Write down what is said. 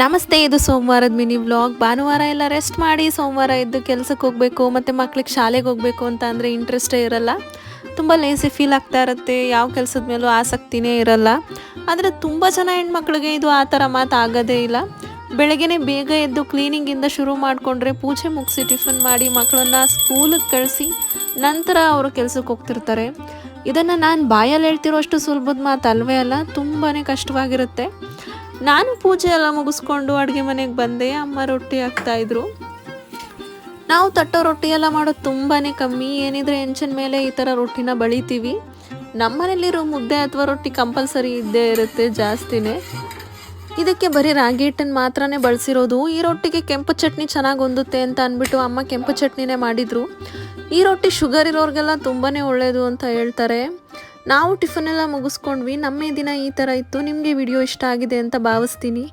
ನಮಸ್ತೆ, ಇದು ಸೋಮವಾರದ ಮಿನಿ ವ್ಲಾಗ್. ಭಾನುವಾರ ಎಲ್ಲ ರೆಸ್ಟ್ ಮಾಡಿ ಸೋಮವಾರ ಎದ್ದು ಕೆಲಸಕ್ಕೆ ಹೋಗಬೇಕು ಮತ್ತು ಮಕ್ಳಿಗೆ ಶಾಲೆಗೆ ಹೋಗಬೇಕು ಅಂತ ಅಂದರೆ ಇಂಟ್ರೆಸ್ಟೇ ಇರಲ್ಲ. ತುಂಬ ಲೇಸಿ ಫೀಲ್ ಆಗ್ತಾ ಇರುತ್ತೆ, ಯಾವ ಕೆಲಸದ ಮೇಲೂ ಆಸಕ್ತಿನೇ ಇರಲ್ಲ. ಆದರೆ ತುಂಬ ಜನ ಹೆಣ್ಮಕ್ಳಿಗೆ ಇದು ಆ ಥರ ಆಗೋದೇ ಇಲ್ಲ. ಬೆಳಗ್ಗೆನೇ ಬೇಗ ಎದ್ದು ಕ್ಲೀನಿಂಗಿಂದ ಶುರು ಮಾಡಿಕೊಂಡ್ರೆ ಪೂಜೆ ಮುಗಿಸಿ ಟಿಫನ್ ಮಾಡಿ ಮಕ್ಕಳನ್ನ ಸ್ಕೂಲಿಗೆ ಕಳಿಸಿ ನಂತರ ಅವರು ಕೆಲಸಕ್ಕೆ ಹೋಗ್ತಿರ್ತಾರೆ. ಇದನ್ನು ನಾನು ಬಾಯಲ್ಲಿ ಹೇಳ್ತಿರೋಷ್ಟು ಸುಲಭದ ಮಾತು ಅಲ್ವೇ ಅಲ್ಲ, ತುಂಬಾ ಕಷ್ಟವಾಗಿರುತ್ತೆ. ನಾನು ಪೂಜೆ ಎಲ್ಲ ಮುಗಿಸ್ಕೊಂಡು ಅಡುಗೆ ಮನೆಗೆ ಬಂದೆ. ಅಮ್ಮ ರೊಟ್ಟಿ ಹಾಕ್ತಾಯಿದ್ರು. ನಾವು ತಟ್ಟೋ ರೊಟ್ಟಿ ಎಲ್ಲ ಮಾಡೋದು ತುಂಬಾ ಕಮ್ಮಿ. ಏನಿದ್ರೆ ಹೆಂಚಿನ ಮೇಲೆ ಈ ಥರ ರೊಟ್ಟಿನ ಬಳಿತೀವಿ. ನಮ್ಮ ಮನೇಲಿರೋ ಮುದ್ದೆ ಅಥವಾ ರೊಟ್ಟಿ ಕಂಪಲ್ಸರಿ ಇದ್ದೇ ಇರುತ್ತೆ ಜಾಸ್ತಿನೇ. ಇದಕ್ಕೆ ಬರೀ ರಾಗಿ ಹಿಟ್ಟನ್ನು ಮಾತ್ರನೇ ಬಳಸಿರೋದು. ಈ ರೊಟ್ಟಿಗೆ ಕೆಂಪು ಚಟ್ನಿ ಚೆನ್ನಾಗಿ ಹೊಂದುತ್ತೆ ಅಂತ ಅಂದ್ಬಿಟ್ಟು ಅಮ್ಮ ಕೆಂಪು ಚಟ್ನಿನೇ ಮಾಡಿದರು. ಈ ರೊಟ್ಟಿ ಶುಗರ್ ಇರೋರಿಗೆಲ್ಲ ತುಂಬಾ ಒಳ್ಳೆಯದು ಅಂತ ಹೇಳ್ತಾರೆ. ನಾವು ಟಿಫನ್ ಎಲ್ಲ ಮುಗಿಸ್ಕೊಂಡ್ವಿ. ನಮ್ಮ ದಿನ ಈ ಥರ ಇತ್ತು. ನಿಮಗೆ ವಿಡಿಯೋ ಇಷ್ಟ ಆಗಿದೆ ಅಂತ ಭಾವಿಸ್ತೀನಿ.